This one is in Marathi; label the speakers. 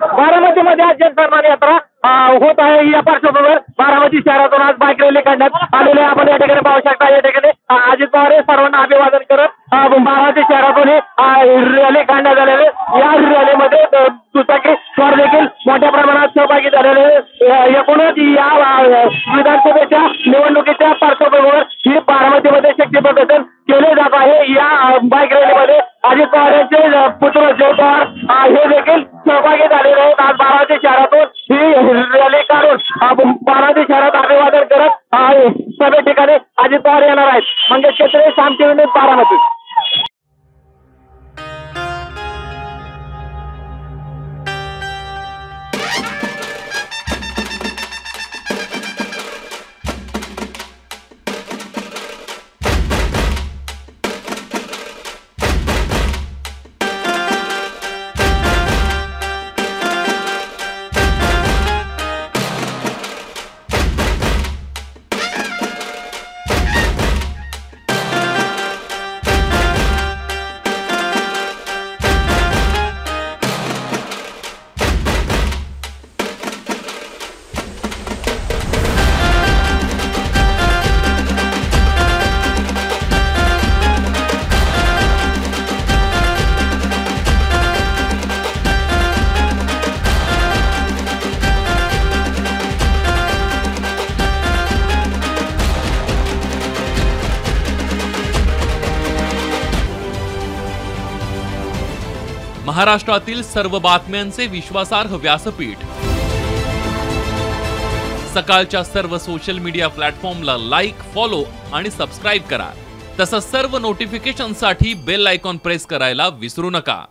Speaker 1: बारामतीमध्ये आज जनसन्मान यात्रा होत आहे। या पार्श्वभूमीवर बारामती शहरातून आज बाईक रॅली काढण्यात आलेले आपण या ठिकाणी पाहू शकता। या ठिकाणी अजित पवार सर्वांना अभिवादन करत बारामती शहरातून रॅली काढण्यात आलेले। या रॅलीमध्ये दुचाकी स्वार देखील मोठ्या प्रमाणात सहभागी झालेले। एकूणच या विधानसभेच्या निवडणुकीच्या पार्श्वभूमीवर ही बारामतीमध्ये शक्ती प्रदर्शन केले जात आहे। या बाईक रॅलीमध्ये अजित पवार यांचे पुत्र जय पवार हे देखील सहभागी झालेले आहेत। आज बारामती शहरातून ही रॅली काढून बारामती शहरात अभिवादन करत सभे ठिकाणी अजित पवार येणार आहेत। मंगेश क्षेत्रे, श्याम टीव्ही न्यूज, बारामती।
Speaker 2: महाराष्ट्रातील सर्व बातम्यांचे विश्वासार्ह व्यासपीठ, सकाळच्या सर्व सोशल मीडिया प्लॅटफॉर्मला लाईक, फॉलो आणि सबस्क्राईब करा। तसंच सर्व नोटिफिकेशनसाठी बेल आयकॉन प्रेस करायला विसरू नका।